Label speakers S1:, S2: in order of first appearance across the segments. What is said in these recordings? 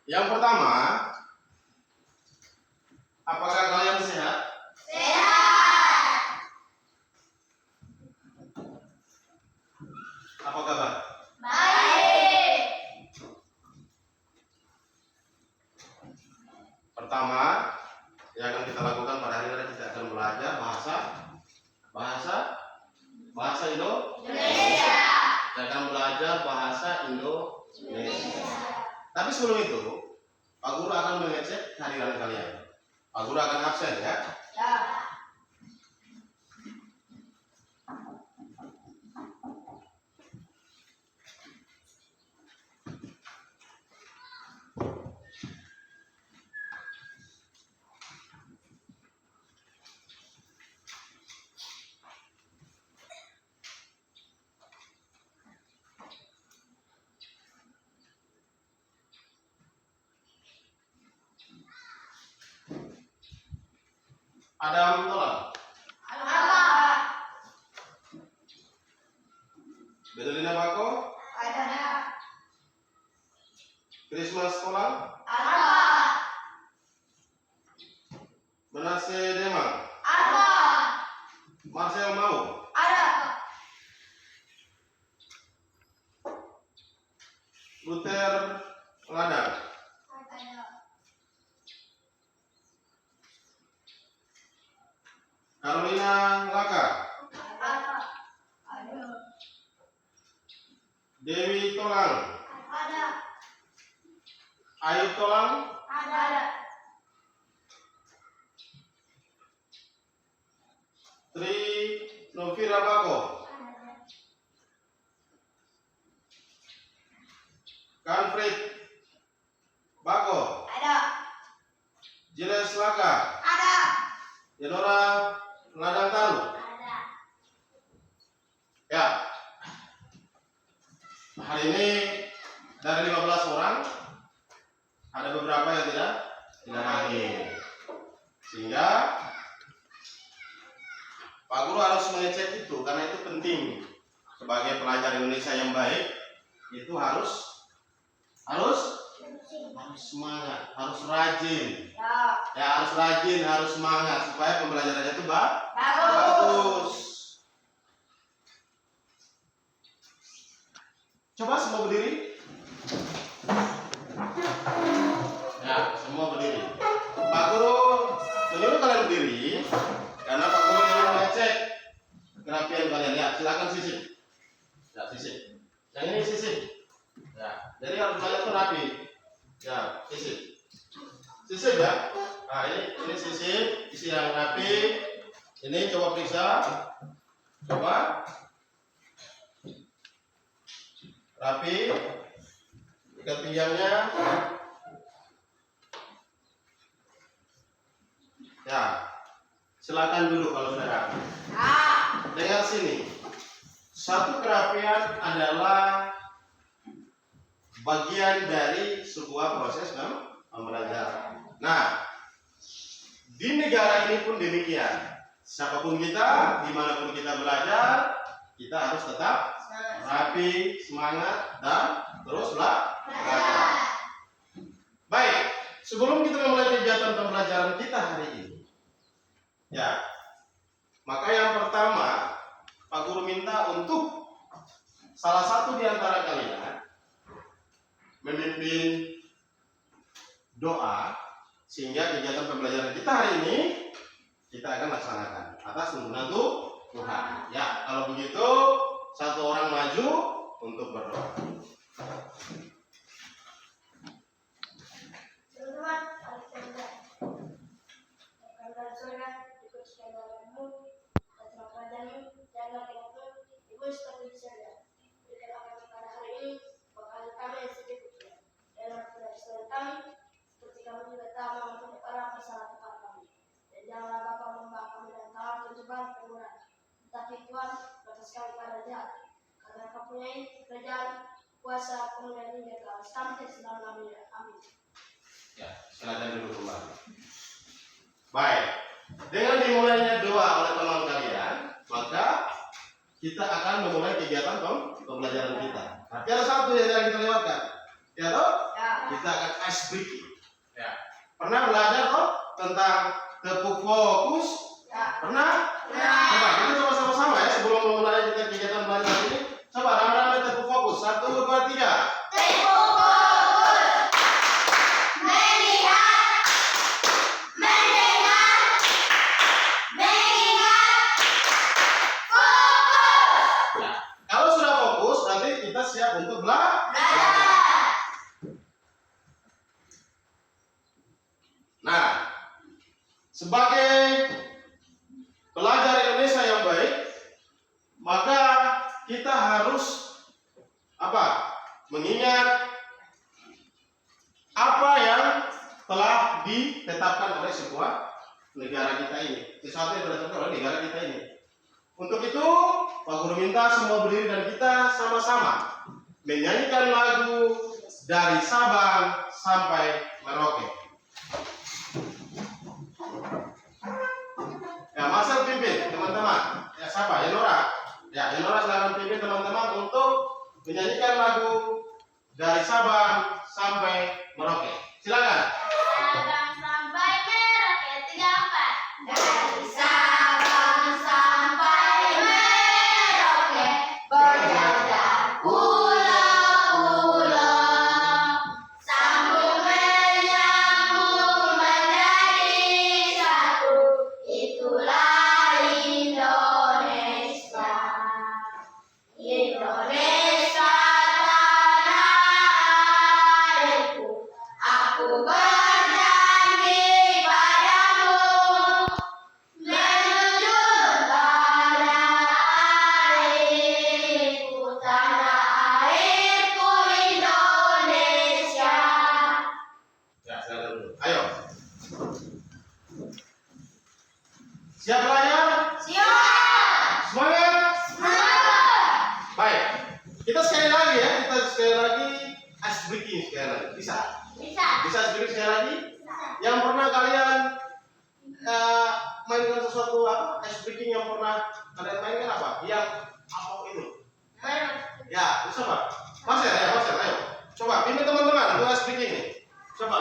S1: Yang pertama, apakah kalian sehat?
S2: Sehat.
S1: Apa kabar?
S2: Baik.
S1: Pertama, yang akan kita lakukan pada hari ini kita akan belajar bahasa
S2: Indonesia.
S1: Kita akan belajar bahasa Indonesia. Tapi sebelum itu, Pak Guru akan mengecek kehadiran kalian. Pak Guru akan absen ya.
S2: Ya.
S1: Adam Tolan,
S2: Apa?
S1: Bedelina Bako,
S2: Ada.
S1: Christmas Tolan,
S2: Apa?
S1: Manase Demang,
S2: Apa?
S1: Marcel Mau,
S2: Ada.
S1: Luther Ladang,
S2: Ada.
S1: Carolina Laka,
S2: Apa? Ada.
S1: Dewi Tolang,
S2: Ada.
S1: Ayu Tolang,
S2: Ada.
S1: Tri Novira Bako, Kanfrid Bako,
S2: Ada.
S1: Jiles Laka,
S2: Ada.
S1: Yadora Ladang Taru.
S2: Ada.
S1: Ya, hari ini dari 15 orang ada beberapa yang tidak hadir, sehingga Pak Guru harus mengecek itu karena itu penting. Sebagai pelajar Indonesia yang baik itu harus semangat, harus rajin.
S2: Ya.
S1: Harus rajin, harus semangat supaya pembelajarannya itu bagus.
S2: Bagus.
S1: Coba semua berdiri. Ya, semua berdiri. Pak Guru menyuruh kalian berdiri karena Pak Guru ingin mengecek kerapian kalian. Ya, silakan sisip. Ya, sisip. Yang ini sisip. Ya, jadi harus kalian tuh rapi. Ya, sisip. Sisip ya. Nah, ini sisip, isi yang rapi. Ini coba periksa. Coba. Rapi. Ikat pinggangnya. Ya. Silakan duduk kalau sudah rapi. Dengar sini. Satu kerapian adalah bagian dari sebuah proses pembelajaran. Nah, di negara ini pun demikian. Siapapun kita, dimanapun kita belajar, kita harus tetap rapi, semangat, dan terus belajar. Baik, sebelum kita memulai kegiatan pembelajaran kita hari ini, ya, maka yang pertama Pak Guru minta untuk salah satu di antara kalian memimpin doa sehingga kegiatan pembelajaran kita hari ini kita akan laksanakan atas tuntunan Tuhan. Ya, kalau begitu satu orang maju untuk berdoa.
S2: Teman-teman, Alhamdulillah, surga, ikut segala-galanya, terima padamu, jangan lupa ibu seperti saja. Berikan kami pada hari ini, bekal kami yang sedikit, dan tidak selalu kami, seperti kami juga tahu mengampuni orang kesalahan kepada kami. Dan janganlah Bapa membawa kami dalam tangan terjebak kemudian, tetapi Tuhan batas kami pada jahat, karena Kau punya kerajaan, kuasa, kemudian hingga kekal sampai selama-lamanya. Amin.
S1: Ya, silakan duduk kembali. Baik, dengan dimulainya doa oleh teman kalian, maka kita akan memulai kegiatan pembelajaran kita. Tapi ada satu yang kita lewatkan, ya toh?
S2: Ya.
S1: kita akan ice breaking. Ya. Pernah belajar kok tentang tepuk fokus? Pernah? Coba kita coba sama-sama ya sebelum memulai kita kegiatan belajar ini. Coba rame-rame tepuk fokus. 1, 2, 3.
S2: Tepuk fokus. Melihat. Mendengar. Mengingat. Fokus.
S1: Nah, kalau sudah fokus, nanti kita siap untuk belajar. Nah, sebagai pelajar Indonesia yang baik, maka kita harus apa? Mengingat apa yang telah ditetapkan oleh sebuah negara kita ini, sesuatu yang ditetapkan oleh negara kita ini. Untuk itu, Pak Guru minta semua berdiri dan kita sama-sama menyanyikan lagu dari Sabang sampai Merauke. Ya, Marcel pimpin teman-teman. Ya, siapa? Yenora. Ya, Yenora silakan pimpin teman-teman untuk menyanyikan lagu dari Sabang sampai Merauke. Silakan.
S2: Sabang sampai Merauke 3, 4. Dari Sabang sampai Merauke berjajar pulau-pulau, sambung menyambung menjadi satu. Itulah Indonesia. Indonesia tanah airku. Aku berjanji padamu menjunjung tanah airku Indonesia.
S1: Ya, silakan dulu. Ayo. Siap belajar?
S2: Siap.
S1: Semangat?
S2: Semangat.
S1: Baik. Kita sekali lagi ya, ice breaking sekali lagi. Bisa?
S2: Bisa.
S1: Bisa ice breaking sekali lagi?
S2: Bisa.
S1: Yang pernah kalian mainkan sesuatu apa? Ice breaking yang pernah kalian mainkan apa? Yang apa itu? Ya, bisa Pak. Marcel, ayo. Coba, pimpin teman-teman untuk ice breaking nih. Coba.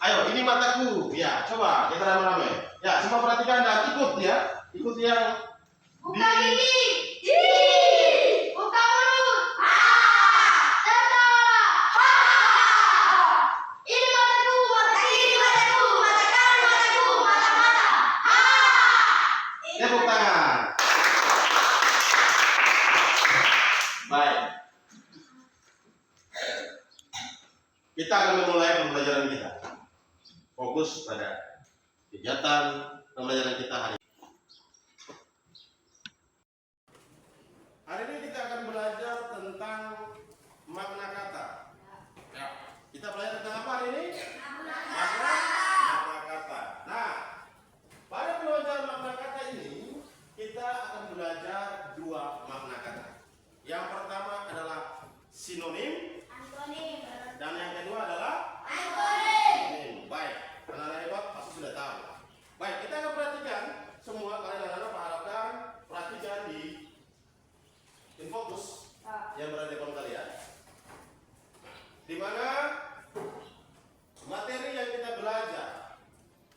S1: Ayo, ini mataku. Ya, coba kita rame-rame. Ya, semua perhatikan dan ikut ya. Ikut yang
S2: Buka gigi. Buka mulut. Tertawa. Ini mataku, mata kiri mataku, mata kanan mataku, mata-mata.
S1: tepuk tangan. Baik. Kita akan memulai pembelajaran kita. Fokus pada kegiatan pembelajaran kita hari ini. Hari ini kita akan belajar tentang makna kata. Ya, kita belajar tentang apa hari ini? Makna kata. Nah, pada pembelajaran makna kata ini kita akan belajar 2 makna kata. Yang pertama adalah sinonim dan yang kedua adalah antonim. Baik, anak-anak hebat pasti sudah tahu. Baik, kita akan perhatikan semua kalian anak-anak harapkan perhatikan di fokus yang berada di depan kalian, di mana materi yang kita belajar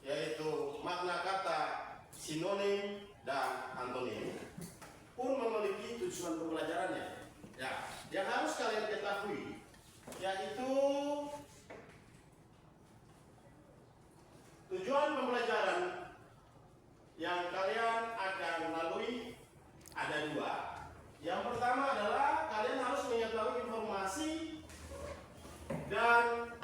S1: yaitu makna kata sinonim dan antonim pun memiliki tujuan pembelajarannya. Ya, yang harus kalian ketahui yaitu tujuan pembelajaran yang kalian akan lalui ada 2. Yang pertama adalah kalian harus mengetahui informasi dan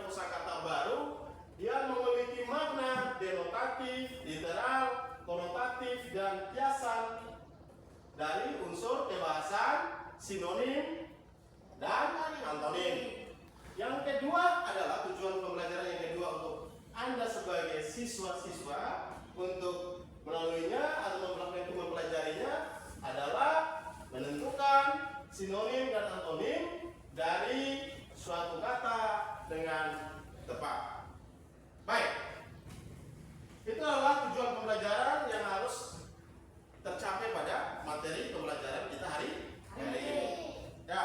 S1: kosakata baru, yang memiliki makna denotatif, literal, konotatif, dan kiasan dari unsur kebahasan, sinonim, dan antonim. Yang kedua adalah tujuan pembelajaran yang kedua untuk Anda sebagai siswa-siswa untuk melaluinya atau mempelajarinya adalah menentukan sinonim dan antonim dari suatu kata dengan tepat. Baik, itu adalah tujuan pembelajaran yang harus tercapai pada materi pembelajaran kita hari ini. Ya,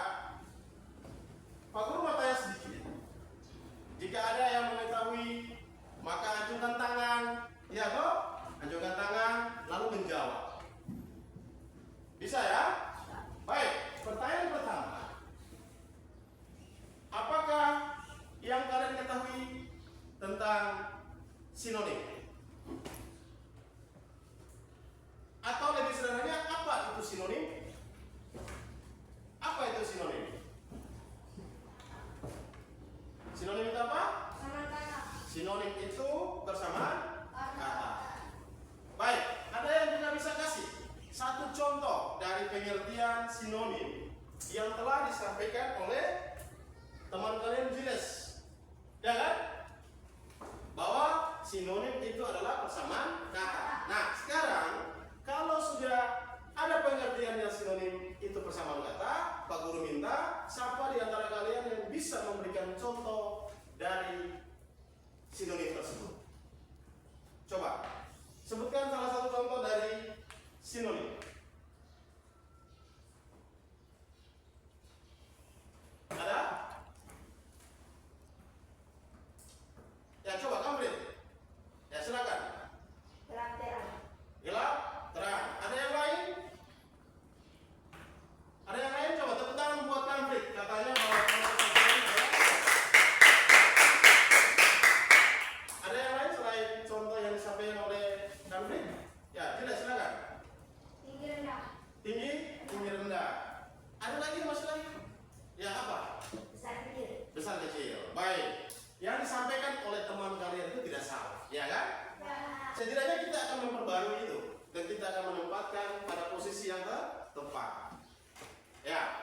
S1: sinonim. Atau lebih sederhananya, apa itu sinonim? Apa itu sinonim? Sinonim itu apa?
S2: Sama kata.
S1: Sinonim itu bersamaan kata. Baik, ada yang juga bisa kasih satu contoh dari pengertian sinonim yang telah disampaikan oleh teman kalian Giles, ya kan? Bahwa sinonim itu adalah persamaan kata. Nah, sekarang kalau sudah ada pengertian yang sinonim itu persamaan kata, Pak Guru minta siapa di antara kalian yang bisa memberikan contoh dari sinonim tersebut. Coba sebutkan salah satu contoh dari sinonim. Ada? Ya, coba komplit. Ya, silakan.
S2: Gelap-terang.
S1: Gelap, terang. Ada yang lain? Ada yang lain? Coba tepuk tangan buat konflik. Katanya bahwa ada yang lain selain contoh yang disampaikan oleh konflik? Ya, tidak, silakan.
S2: Tinggi rendah.
S1: Tinggi, tinggi rendah. Ada lagi masih lagi? Ya, apa?
S2: Besar kecil.
S1: Besar kecil. Baik. Yang disampaikan oleh teman kalian itu tidak salah, ya kan?
S2: Ya.
S1: Setidaknya kita akan memperbarui itu dan kita akan menempatkan pada posisi yang tepat. Ya.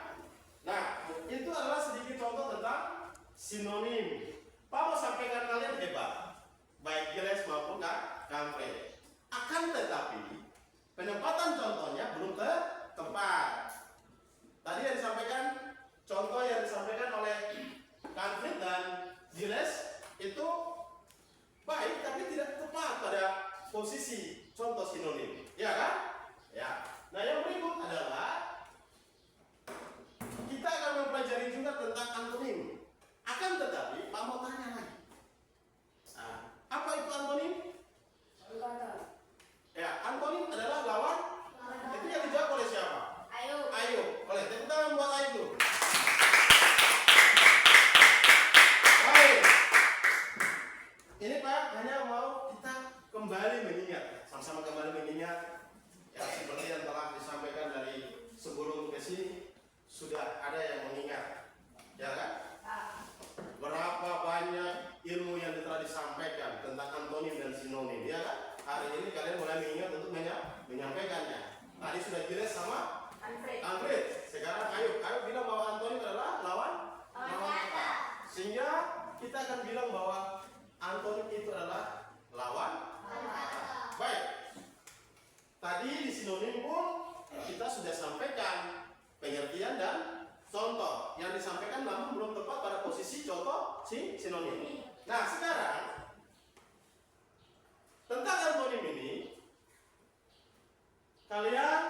S1: Nah, itu adalah sedikit contoh tentang sinonim. Pak mau sampaikan kalian hebat, baik Giles maupun Kamfre. Akan tetapi penempatan contohnya belum tepat. Tadi yang disampaikan, contoh yang disampaikan oleh Kamfre dan Giles itu baik tapi tidak tepat pada posisi contoh sinonim, ya kan? Ya. Nah, yang berikut adalah kita akan mempelajari juga tentang antonim. Akan tetapi, Pak mau tanya lagi. Nah, apa itu antonim?
S2: Kata.
S1: Ya, antonim adalah lawan. Itu yang dijawab oleh siapa?
S2: Ayo.
S1: Ayo, oleh tepuk tangan buat Ayo. Baik. Ini Pak hanya mau kita kembali mengingat, sama-sama kembali mengingat ya seperti yang telah disampaikan dari sebelum ke sini sudah ada yang mengingat, ya kan? Berapa banyak ilmu yang telah disampaikan tentang antonim dan sinonim, ya kan? Hari ini kalian mulai mengingat untuk menyampaikannya. Tadi sudah jelas sama Alfred. Sekarang ayo bilang bahwa antonim adalah lawan kata. Sehingga kita akan bilang bahwa antonim itu adalah lawan kata. Baik. Tadi di sinonim pun kita sudah sampaikan pengertian dan contoh yang disampaikan namun belum tepat pada posisi contoh sinonim. Nah, sekarang tentang antonim ini kalian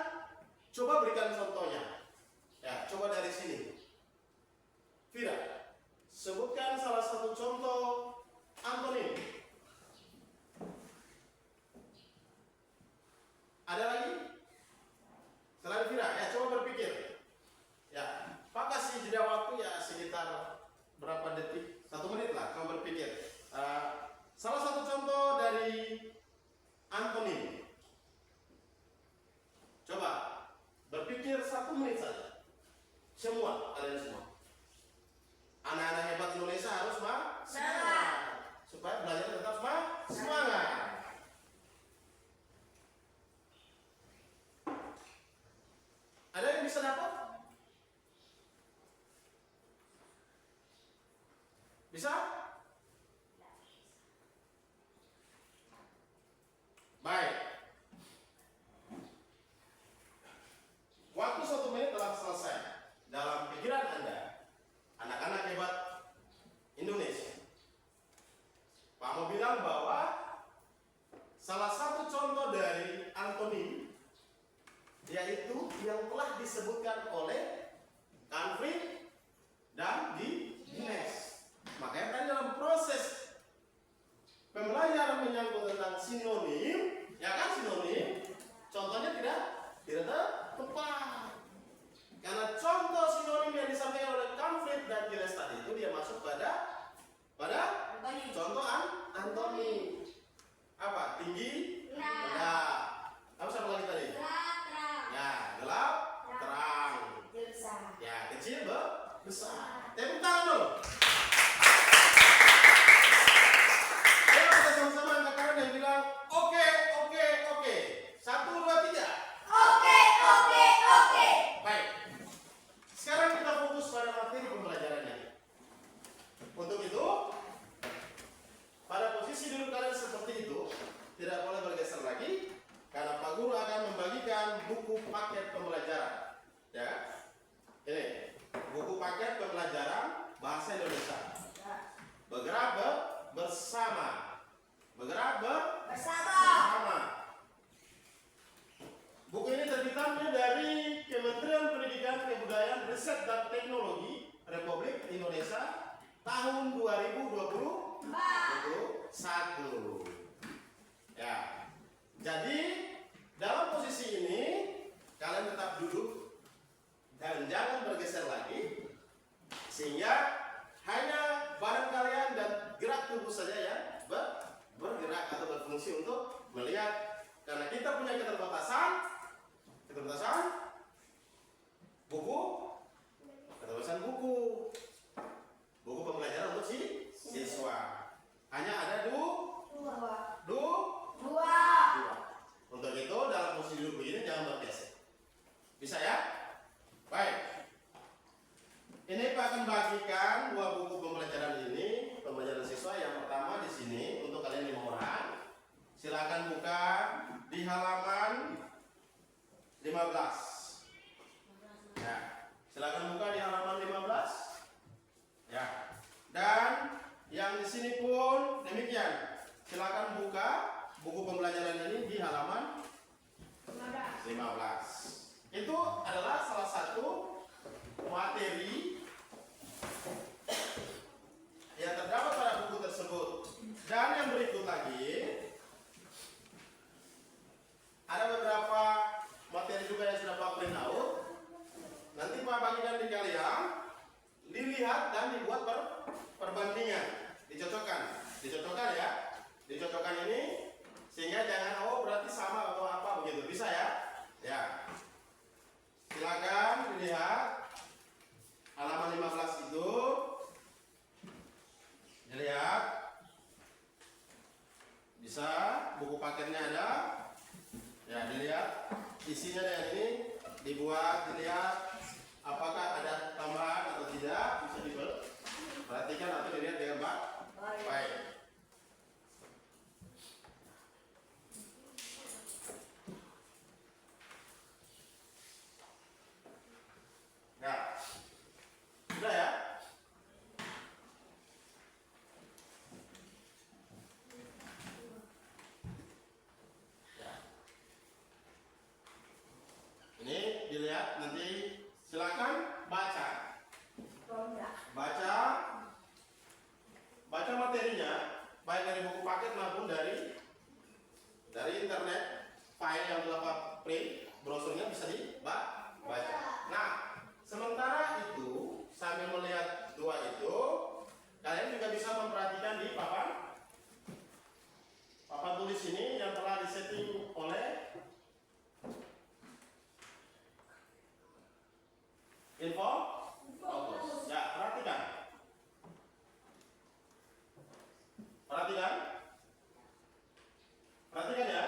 S1: coba berikan contohnya. Ya, coba dari sini. Vira, sebutkan salah satu contoh antonim. Ada lagi? Selain Vira, ya coba berpikir. Ya, Pak kasih jeda waktu ya sekitar berapa detik? 1 menit lah, coba berpikir. Salah satu contoh dari antonim. Coba berpikir 1 menit saja. Semua, kalian semua. Anak-anak hebat Indonesia harus semangat. Supaya belajar tetap semangat. Ada yang bisa dapat? Bisa? Baik. Waktu 1 menit telah selesai. Dalam pikiran Anda, anak-anak hebat Indonesia, Pak mau bilang bahwa salah satu contoh dari antonim yaitu yang telah disebutkan oleh Kamfre dan Giles. Makanya tadi dalam proses pembelajaran menyangkut tentang sinonim, ya kan sinonim, contohnya tidak tepat. Karena contoh sinonim yang disampaikan oleh Kamfre dan Giles tadi itu dia masuk pada contoh antonim. Apa? Tinggi?
S2: Rendah.
S1: Rendah. Apa satu lagi tadi?
S2: Gelap, terang.
S1: Ya, gelap, terang.
S2: Kecil, besar.
S1: Ya, kecil, besar. Tepuk tangan dulu. Ayo kita sama-sama angkat tangan yang bilang oke, oke, oke. 1, 2, 3.
S2: Oke, oke, oke.
S1: Baik. Sekarang kita fokus pada materi pembelajarannya. Untuk itu, pada posisi duduk kalian seperti itu, tidak boleh bergeser lagi, karena Pak Guru akan membagikan buku paket pembelajaran. Ya, ini buku paket pembelajaran bahasa Indonesia. Bergerak bersama. Bergerak bersama. Buku ini terbitnya dari Kementerian Pendidikan, Kebudayaan, Riset dan Teknologi Republik Indonesia tahun 2021. Ya. Jadi dalam posisi ini kalian tetap duduk dan jangan bergeser lagi, sehingga hanya badan kalian dan gerak tubuh saja yang bergerak atau berfungsi untuk melihat, karena kita punya keterbatasan buku pembelajaran untuk siswa hanya ada dua. Untuk itu dalam posisi duduk begini jangan bergeser, bisa ya? Baik, ini Pak akan bagikan dua buku pembelajaran ini, pembelajaran siswa. Yang pertama di sini untuk kalian 5 orang, silakan buka di halaman 15. Ya, silakan buka di halaman 15. Ya. Dan yang di sini pun demikian. Silakan buka buku pembelajaran ini di halaman 15. Itu adalah salah satu materi yang terdapat pada buku tersebut. Dan yang berikut lagi ada beberapa materi juga yang sudah Pak print out. Nanti Pak bagikan di kalian, dilihat dan dibuat perbandingan, dicocokkan ya, dicocokkan ini sehingga jangan berarti sama atau apa begitu, bisa ya? Ya. Silakan dilihat halaman 15 itu, dilihat, bisa buku paketnya ada, ya dilihat isinya dengan ini, dibuat, dilihat apakah ada tambahan atau tidak, bisa diperhatikan atau dilihat dengan baik. Nah, sudah ya? Ini dilihat, nanti silakan baca materinya, baik dari buku paket maupun dari internet, file yang telah Pak print, brosurnya bisa dibaca. Nah, sementara itu sambil melihat dua itu, kalian juga bisa memperhatikan di papan tulis ini yang telah disetting oleh info. Ya, perhatikan ya.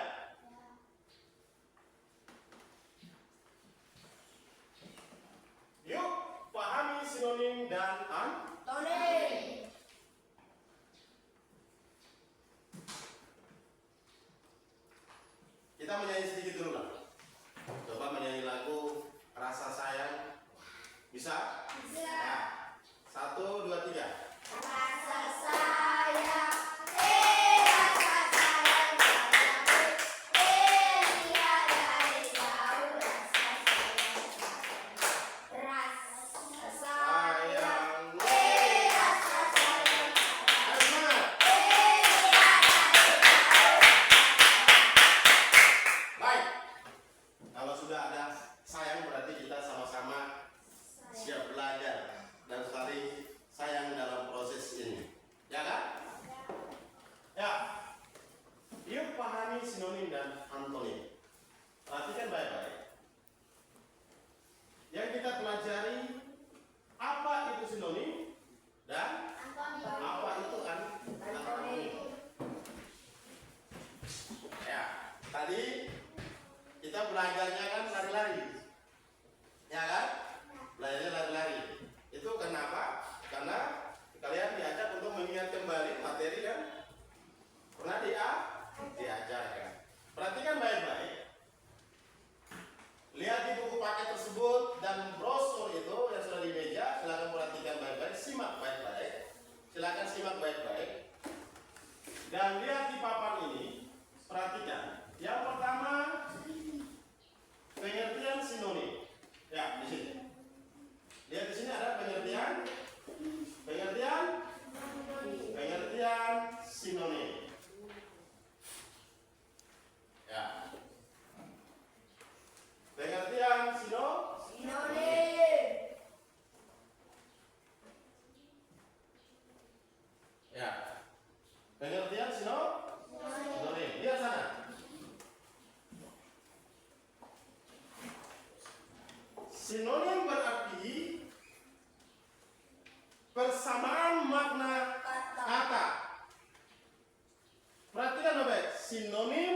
S1: Yuk, pahami sinonim dan antonim. Kita menyanyi sedikit dulu lah. Coba menyanyi lagu Rasa Sayang. Bisa? Ya. 1, 2, 3.
S2: Rasa sayang, rasa sayang padamu, tiada jauh rasa sayang. Rasa sayang, rasa
S1: Dan lihat di papan ini, perhatikan. Yang pertama, pengertian sinonim. Ya, di sini. Lihat di sini ada pengertian sinonim. Ya. Pengertian
S2: Sinonim.
S1: Ya. Pengertian sinonim. Lihat sana. Sinonim berarti persamaan makna kata. Perhatikan baik. Sinonim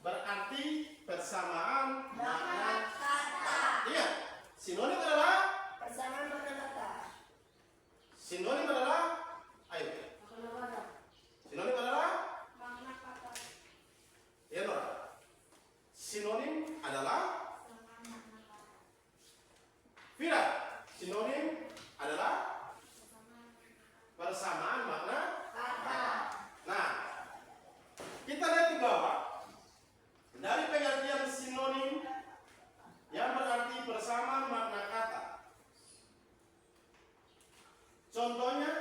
S1: berarti persamaan makna kata. Iya. Sinonim adalah
S2: Persamaan makna kata.
S1: Sinonim adalah ayo. Sinonim adalah
S2: Makna kata.
S1: ya Nora. Sinonim adalah Vira. Sinonim adalah persamaan makna
S2: Kata.
S1: Nah, kita lihat di bawah. Dari pengertian sinonim yang berarti persamaan makna kata. Contohnya,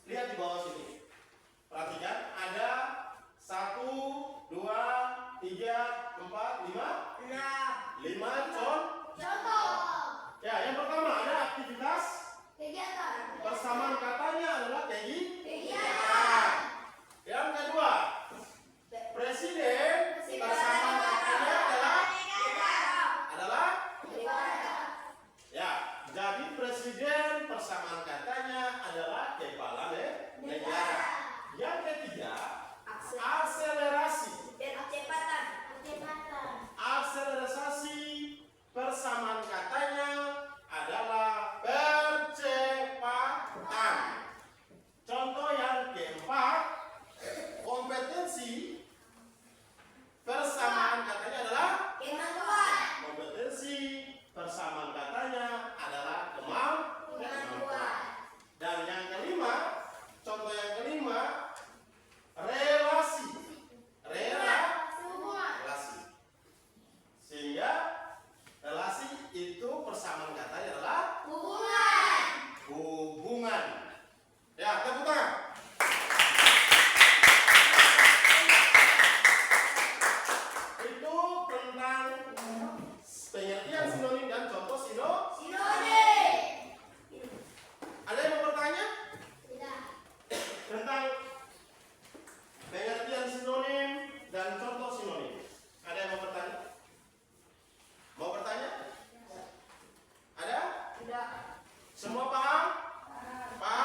S1: lihat di bawah sini. Perhatikan, ada 1, 2, 3, 4, 5. 5
S2: Contoh.
S1: Ya, yang pertama ada aktivitas.
S2: Kegiatan.
S1: Persamaan katanya adalah
S2: Kegiatan.
S1: Yang kedua, presiden persamaan katanya adalah ya. Jadi presiden persamaan katanya adalah kepala negara. Yang ketiga, akselerasi.
S2: Kecepatan.
S1: Akselerasi persamaan katanya adalah percepatan. Contoh yang keempat, kompetensi persamaan katanya adalah
S2: Kemampuan.
S1: kompetensi persamaan katanya adalah kemampuan. Dan yang kelima, contoh yang kelima, relasi. Relasi. Sehingga relasi itu persamaan katanya adalah hubungan. Ya, tepuk tangan. Itu tentang pengertian sinonim dan contoh
S2: Sinonim.
S1: Ada yang mau bertanya
S2: Tidak.
S1: tentang pengertian sinonim dan contoh sinonim? Ada yang mau bertanya? Mau bertanya? Ada?
S2: Tidak.
S1: Semua paham? Paham?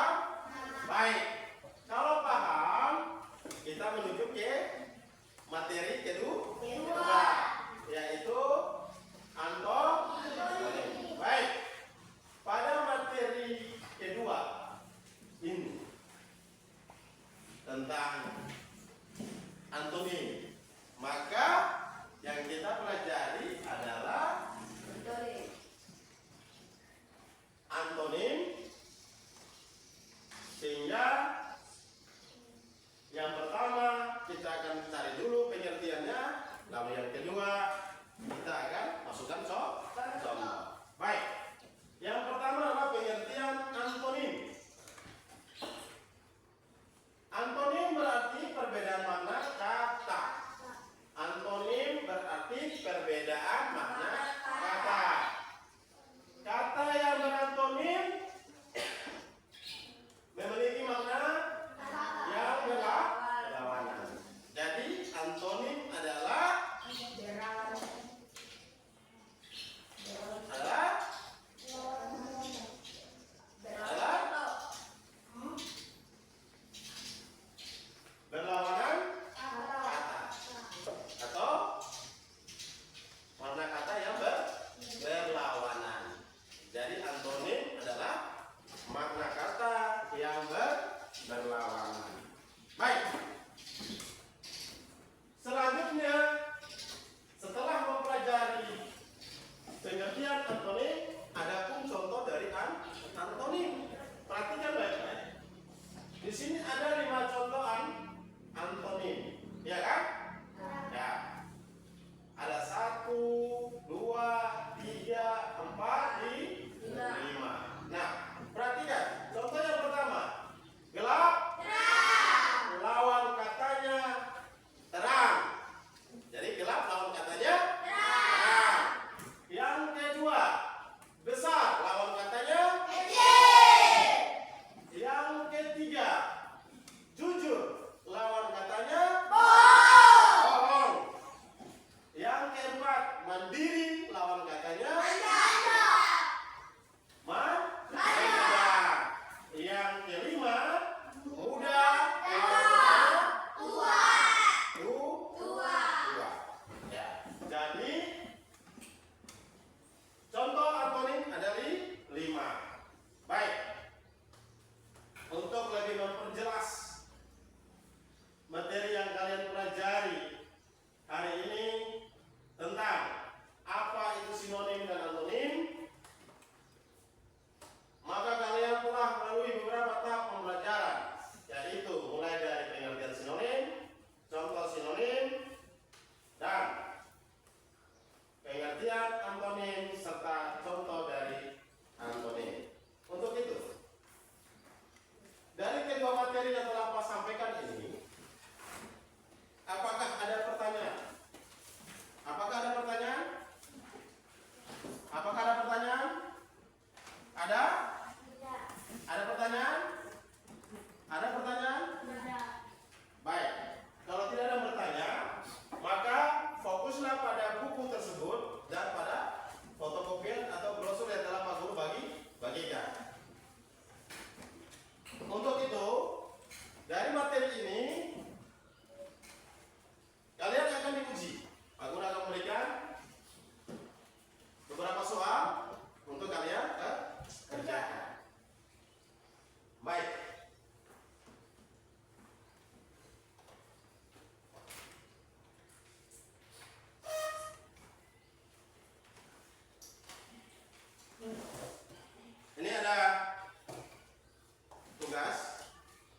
S1: tugas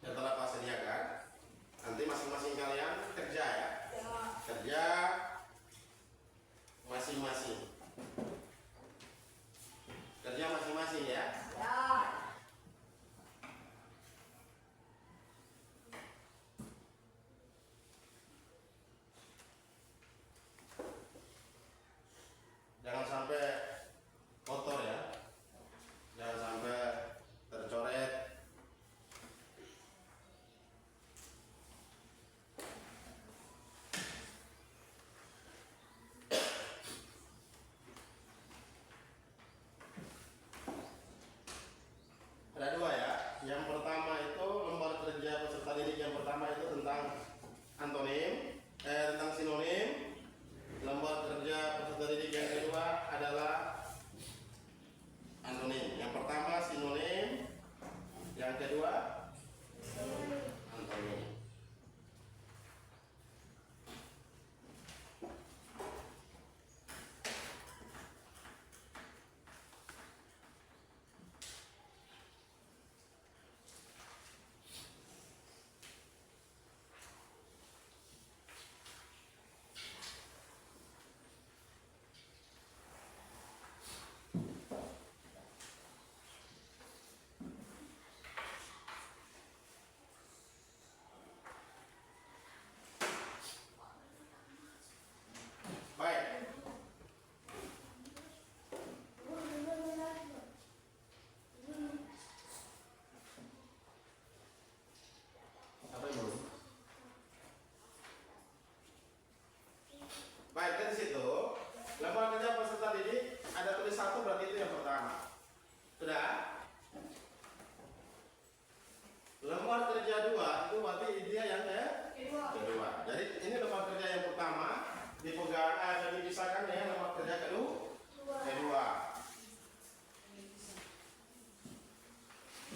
S1: yang telah Pak sediakan. Nanti masing-masing kalian kerja ya. Kerja masing-masing. Kerja masing-masing ya. Jangan sampai kotor ya. Jangan sampai tercoret. Ada dua ya. Yang pertama itu lembar kerja peserta didik yang pertama itu tentang antonim, tentang sinonim. Lembar kerja peserta didik yang kedua adalah antonim. Yang pertama sinonim, yang kedua antonim. Baik. Apa yang belum? Baik, dari situ lembar kerja peserta didik ada tulis satu, berarti itu yang pertama. Sudah? Lembar kerja dua itu berarti dia yang kedua. Jadi ini lembar kerja yang pertama dipegang dipisahkan dengan lembar kerja kedua.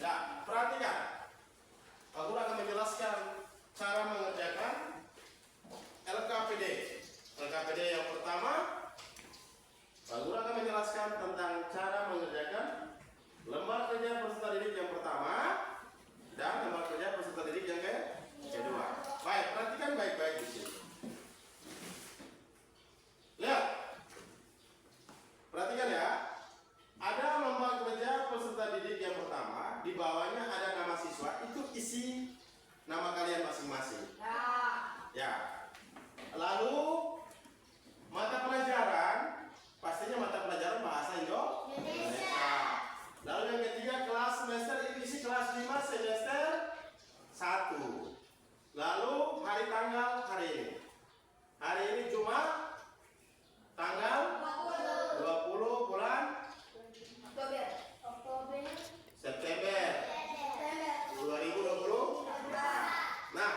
S1: Ya, perhatikan. Pak Guru akan menjelaskan cara mengerjakan LKPD. LKPD yang pertama, Pak Guru akan menjelaskan tentang cara mengerjakan lembar kerja peserta didik yang pertama dan lembar kerja peserta didik yang kedua. Baik, perhatikan baik-baik di sini. Lihat, perhatikan ya. Ada lembar kerja peserta didik yang pertama, di bawahnya ada nama siswa, itu isi nama kalian masing-masing. Ya. Lalu mata pelajaran, pastinya mata pelajaran bahasa Indonesia. Lalu yang ketiga kelas semester, itu isi kelas 5 semester 1. Lalu hari tanggal hari ini. Hari ini Jumat tanggal 20 bulan September 2020. Nah,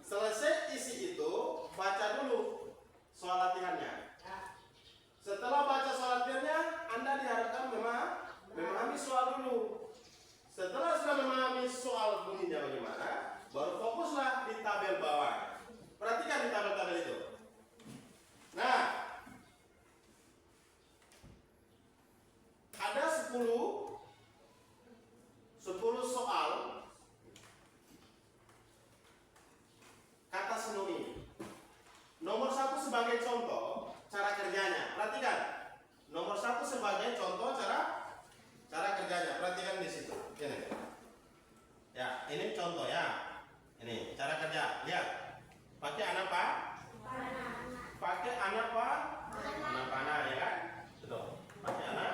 S1: selesai isi itu, baca dulu soal latihannya. Setelah baca soal latihannya, Anda diharapkan memahami soal dulu. Setelah sudah memahami soal bunyinya bagaimana, baru fokuslah di tabel bawah. Perhatikan di tabel-tabel itu. Nah, ada 10 soal kata sinonim. Nomor 1 sebagai contoh cara kerjanya. Perhatikan. Nomor 1 sebagai contoh cara kerjanya. Perhatikan di situ. Ini. Ya, ini contoh ya. Ini cara kerja. Lihat. Pakai anak apa? Pakai anak apa? Anak panah ya kan? Betul. Pakai anak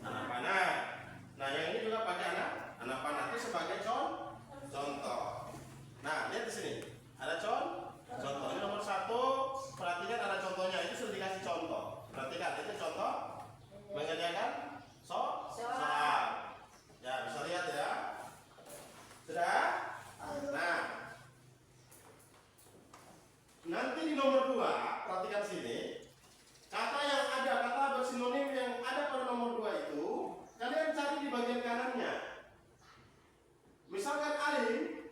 S1: panah. Nah, yang ini juga pakai anak panah. Itu sebagai contoh. Nah, lihat di sini. Ada contoh. Ini nomor 1. Perhatikan ada contohnya. Itu sudah dikasih contoh. Perhatikan, itu contoh mengerjakan soal. Ya, bisa lihat ya. Sudah? Nah, nanti di nomor 2, perhatikan sini. Kata yang ada, kata bersinonim yang ada pada nomor 2 itu, kalian cari di bagian kanannya. Misalkan Alim,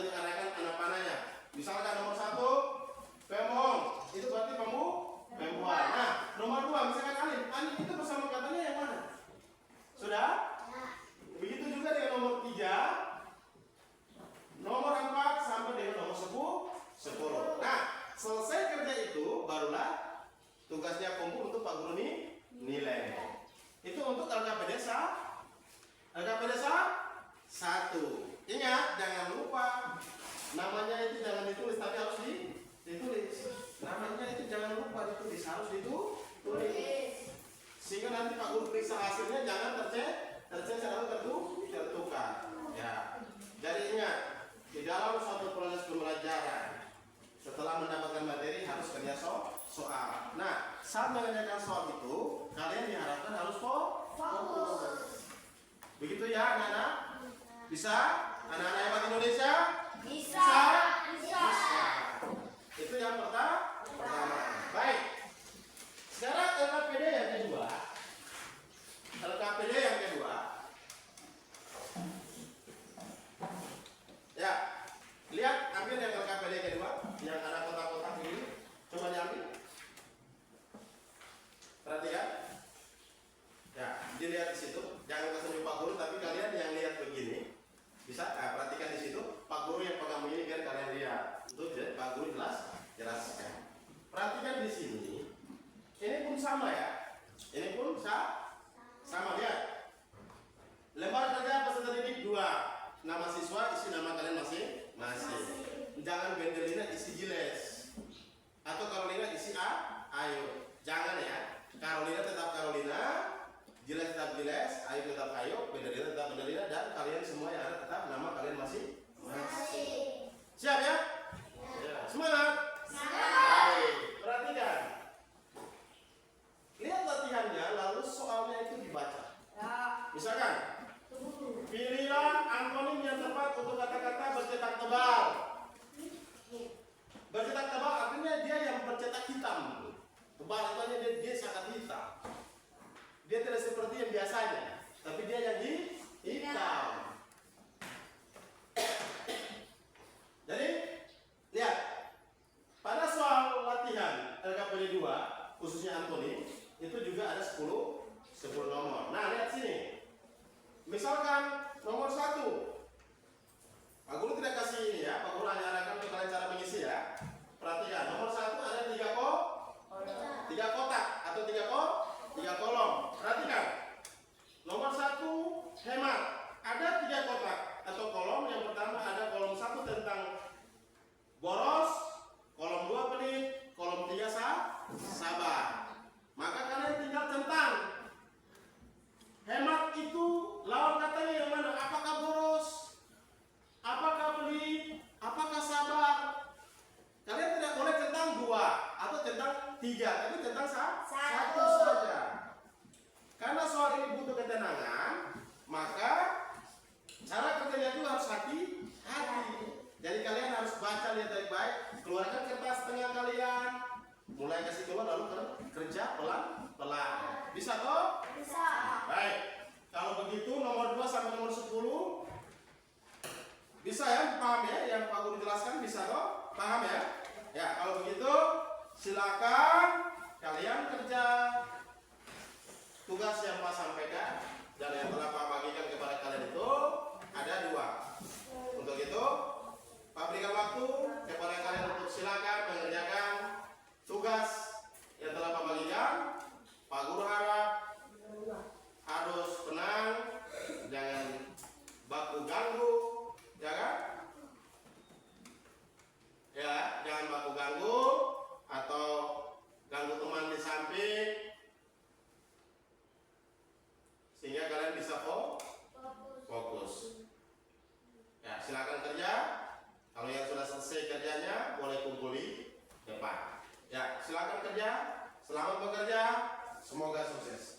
S1: atau diarahkan anak panahnya. Misalkan nomor 1 pemohon, itu berarti pembuat. Nah, nomor 2 misalkan Alin. Alin itu bersama katanya yang mana? Sudah? Begitu juga dengan nomor 3, nomor 4 sampai dengan nomor 10. Nah, selesai kerja itu barulah tugasnya kumpul untuk Pak Guru nilai. Itu untuk LKPD 1. Ingat, jangan lupa namanya itu jangan ditulis tapi harus ditulis. Namanya itu jangan lupa ditulis, harus ditulis. Sehingga nanti Pak Guru periksa hasilnya jangan tercecer atau tertukar. Ya. Jadi ingat, di dalam suatu proses pembelajaran setelah mendapatkan materi harus kerja soal. Nah, saat mengerjakan soal itu kalian diharapkan harus fokus. Begitu ya anak-anak? Bisa? Anak-anak hebat Indonesia?
S2: Bisa.
S1: Itu yang pertama. Baik. Sekarang LKPD yang kedua. Ya, lihat ambil yang LKPD kedua, yang ada kotak-kotak ini. Coba diambil. Perhatikan. Ya, dilihat di situ. Jangan kasih Pak Guru, tapi kalian yang lihat begini. Bisa? Perhatikan di situ. Pak Guru yang pegang ini biar kalian lihat. Itu Pak Guru jelaskan. Perhatikan di sini. Ini pun sama ya. Ini pun sama lihat. Lembar kerja peserta didik 2. Nama siswa, isi nama kalian masing-masing. Jangan Bendelina isi Jiles. Atau Carolina isi Ayo. Jangan ya. Carolina tetap Carolina, Jiles tetap Jiles, Ayo tetap Ayo, Bendelina tetap Bendelina, dan kalian semua yang ada tetap nama kalian masing-masing. Siap ya? Ya. Semangat. Baik. Perhatikan. Lihat latihannya, lalu soalnya itu dibaca. Misalkan, pilihlah antonim yang tepat untuk kata-kata bercetak tebal. Bercetak tebal artinya dia yang bercetak hitam. Tebal itu artinya dia sangat hitam. Dia tidak seperti yang biasanya, tapi dia yang hitam. Jadi, lihat. Pada soal latihan LKPD 2, khususnya antonim, itu juga ada 10 nomor. Nah, lihat sini. Misalkan nomor 1. Pak Guru tidak kasih ini ya, Pak Guru hanya arahkan untuk kalian cara mengisi ya. Perhatikan, nomor 1 ada 3 kotak atau 3 kolom. Perhatikan. Nomor 1 hemat. Ada 3 kotak atau kolom. Yang pertama ada kolom 1 tentang boros, kolom 2 pelit, kolom 3 sabar. Maka kalian tinggal centang. Hemat itu lawan katanya yang mana? Apakah boros? Apakah pelit? Apakah sabar? Kalian tidak boleh centang 2 atau centang 3, tapi centang 1 saja. Karena soal ini butuh ketenangan, maka cara kerjanya itu harus hati-hati. Jadi kalian harus baca lihat baik-baik, keluarkan kertas tengah kalian, mulai kasih keluar lalu kerja pelan-pelan. Bisa toh?
S2: Bisa.
S1: Baik. Kalau begitu nomor 2 sampai nomor 10 bisa ya, paham ya yang Pak Guru jelaskan, bisa toh? Paham ya? Ya, kalau begitu silakan kalian kerja. Tugas yang Pak sampaikan dan yang telah Pak bagikan kepada kalian itu ada 2. Untuk itu Pak berikan waktu kepada kalian untuk silakan mengerjakan tugas yang telah Pak bagikan. Pak Guru harap harus tenang, jangan baku ganggu, ya kan? Ya, jangan baku ganggu atau ganggu teman di samping, sehingga kalian bisa fokus. Ya, silakan kerja. Kalau yang sudah selesai kerjanya, boleh kumpul di depan. Ya, silakan kerja. Selamat bekerja. Semoga sukses.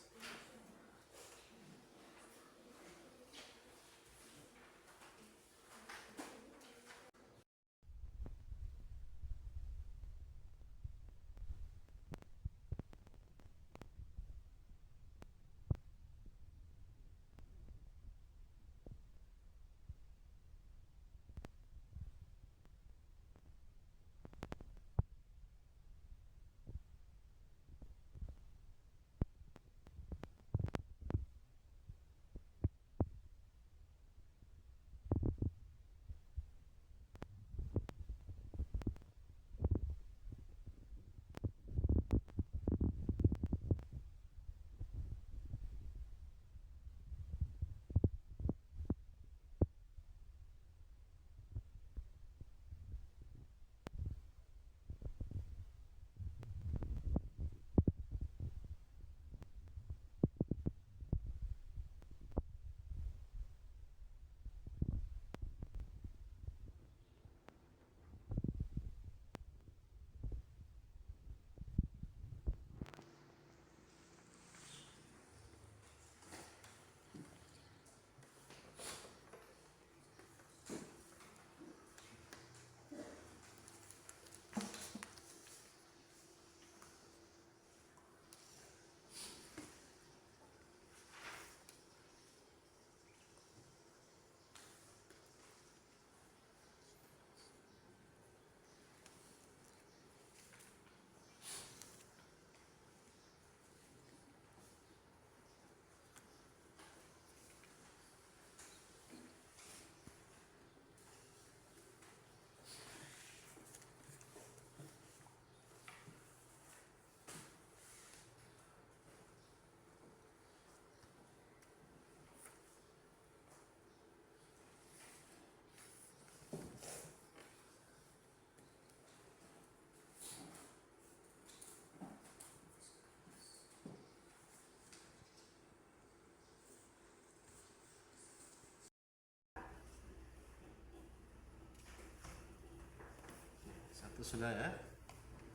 S1: sudah ya.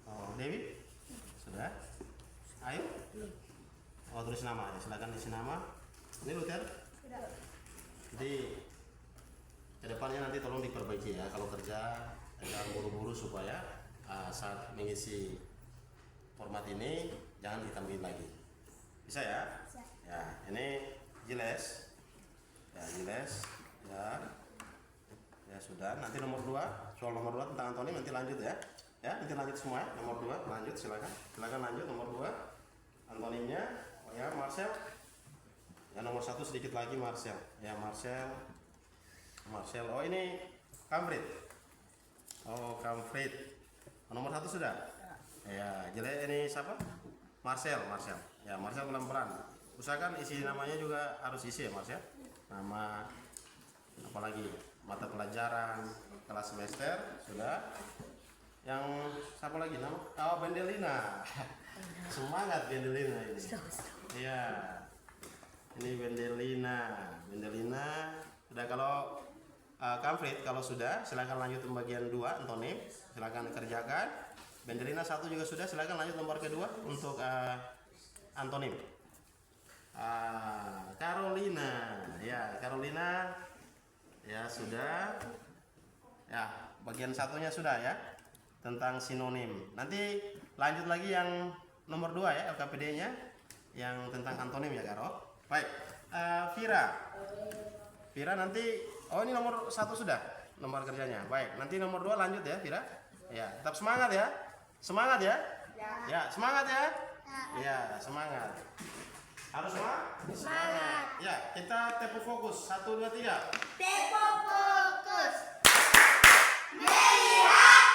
S1: Oh, Dewi? Sudah? Ayo? Oh, tulis nama ya. Silakan isi nama. Ini Luther?
S2: Sudah.
S1: Jadi kedepannya nanti tolong diperbaiki ya. Kalau kerja jangan buru-buru supaya saat mengisi format ini jangan ditambahin lagi. Bisa ya?
S2: Bisa.
S1: Ya, ini Giles. Ya, Giles. Ya. Ya sudah, nanti nomor 2, soal nomor 2 tentang Antonim nanti lanjut ya. Ya, nanti lanjut semua ya. Nomor 2 lanjut silakan. Silakan lanjut nomor 2. Antonimnya oh ya Marcel. Ya nomor 1 sedikit lagi Marcel. Ya Marcel. Marcel. Oh ini Kamfrit. Oh Kamfrit. Nomor 1 sudah. Ya, jadi ini siapa? Marcel. Ya Marcel pelan-pelan. Usahakan isi namanya juga harus isi ya Marcel. Nama apalagi mata pelajaran, kelas semester sudah. Yang siapa lagi nama? Oh Bendelina. Semangat Bendelina ini. Iya. Ini Bendelina. Sudah kalau Kamfrit kalau sudah silakan lanjut ke bagian 2 antonim. Silakan kerjakan. Bendelina 1 juga sudah, silakan lanjut nomor kedua untuk antonim. Carolina. Ya, Carolina. Ya, sudah. Ya, bagian satunya sudah ya. Tentang sinonim. Nanti lanjut lagi yang nomor 2 ya, LKPD-nya yang tentang antonim ya, Karo. Baik. Vira nanti ini nomor 1 sudah nomor kerjanya. Baik, nanti nomor 2 lanjut ya, Vira. Ya, tetap semangat ya. Semangat ya. Ya, semangat ya. Ya, semangat. Harus semangat. Ya, kita tempo fokus. 1 2 3.
S2: Tempo fokus. Melihat.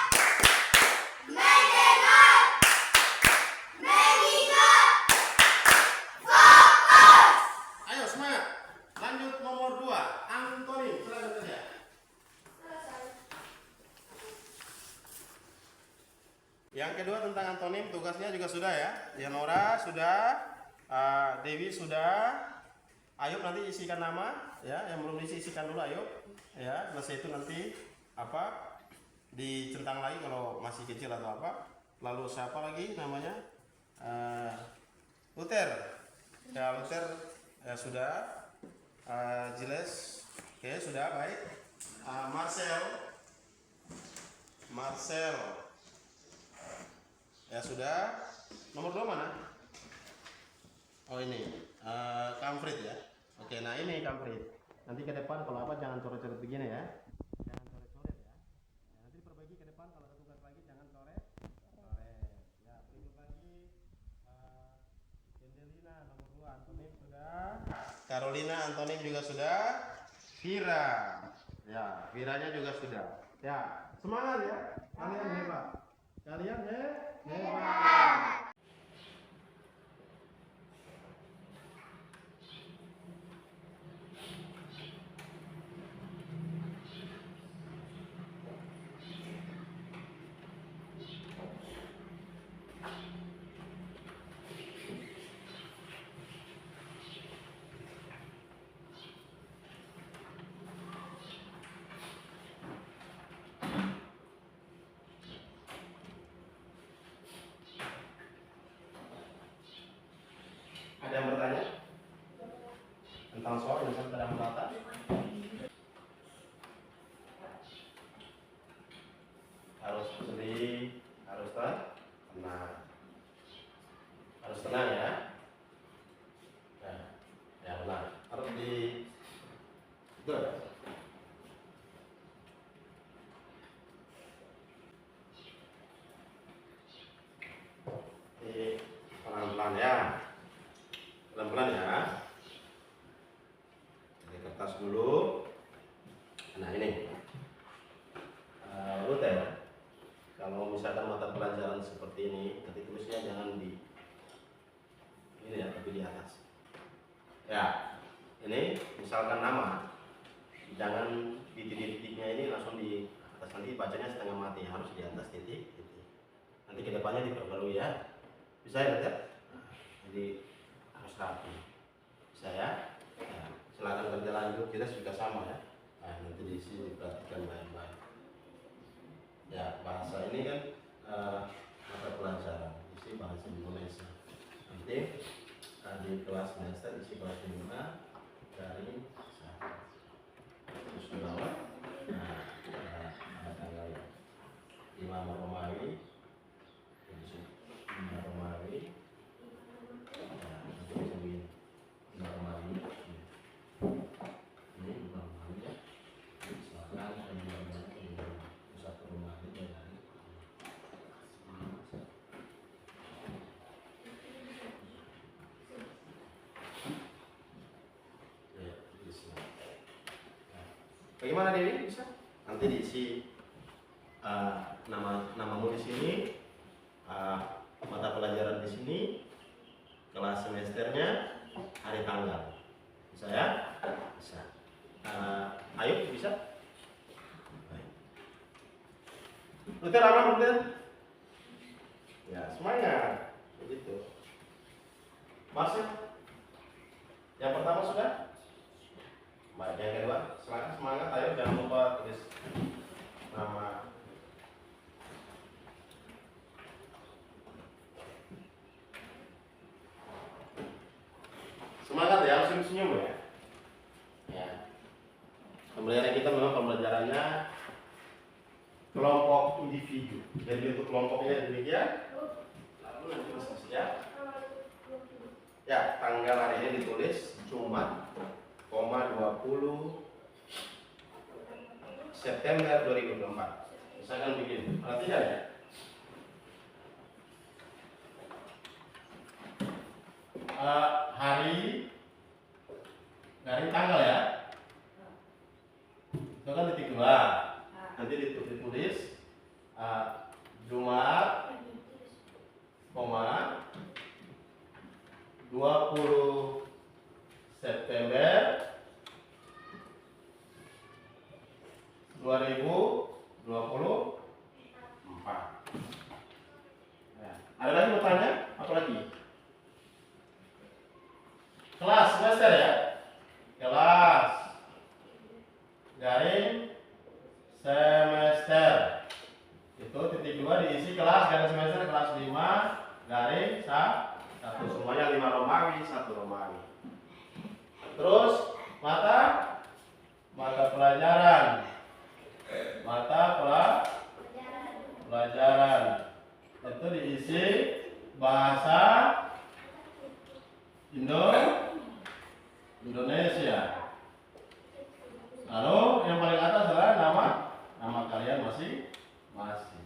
S2: Mendengar. Mengingat. Fokus.
S1: Ayo semangat. Lanjut nomor 2, antonim. Silakan kerja. Yang kedua tentang antonim tugasnya juga sudah ya. Yanora sudah, Dewi sudah. Ayub nanti isikan nama ya, yang belum diisi isikan dulu Ayub. Ya, selesai itu nanti dicentang lagi kalau masih kecil atau apa. Lalu siapa lagi namanya? Luther. Ya, Luther ya sudah. Giles. Oke, sudah baik. Marcel. Ya sudah. Nomor 2 mana? Oh ini. Kamfrit ya. Oke, nah ini Kamfrit. Nanti ke depan kalau apa jangan coret-coret begini ya. Jangan coret-coret ya. Nanti diperbaiki ke depan kalau ada tugas lagi jangan coret. Ya, berikut lagi Bendelina nomor 2 antonim sudah. Carolina antonim juga sudah. Vira. Ya, Viranya juga sudah. Ya, semangat ya. Kalian hebat. Hebat. Ada yang bertanya tentang soal yang sedang merata? Harus sedih, harus tenang, harus tenang ya. Nah, ya benar. Harus di good. Pelan-pelan ya. Pelan-pelan ya. Jadi kertas dulu. Nah ini Luther. Kalau misalkan mata pelajaran seperti ini, nanti tulisnya jangan di ini ya, tapi di atas. Ya, ini misalkan nama, jangan di titik-titiknya ini langsung di atas, nanti bacanya setengah mati, harus di atas titik. Nanti kedepannya diperbarui ya. Bisa ya, Luther? Jadi harus rapi. Bisa ya? Nah, silakan kerja lanjut, kita juga sama ya. Nah, nanti di sini diperhatikan baik-baik. Ya, bahasa ini kan mata pelajaran isi bahasa Indonesia. Nanti di kelas semester isi bahasa Indonesia dari 1 terus ke bawah. Nah, ada tanggal ya. Imam Romawi, Imam Romawi. Ya, nanti bisa begini. Imam Romawi. Ini Imam Romawi ya. Silakan satu Romawi ya. Bagaimana Dewi bisa? Nanti diisi namamu di sini, mata pelajaran di sini, kelas semesternya, hari tanggal. Bisa ya? Bisa. Ayo bisa? Baik. Luther apa Luther? Ya semuanya begitu. Masuk. Yang pertama sudah? Baik, yang kedua, silakan semangat, ayo jangan lupa tulis nama. Semangat ya, harus senyum ya. Ya. Pembelajaran kita memang pembelajarannya kelompok individu. Jadi untuk kelompoknya demikian. Lalu nanti masuk ya. Ya, tanggal hari ini ditulis Jumat, 20 September 2024. Misalkan begini, perhatikan ya. Hari dari tanggal ya. Itu kan titik 2. Nanti ditulis Jumat, 20 September 2024. Nah, ada lagi bertanya? Apa lagi? Kelas semester ya? Kelas garing semester. Itu titik 2 diisi kelas garing semester kelas 5 garing 1. Semuanya 5 Romawi, 1 Romawi. Terus mata pelajaran. Pelajaran itu diisi bahasa Indonesia. Lalu yang paling atas adalah nama kalian masing-masing.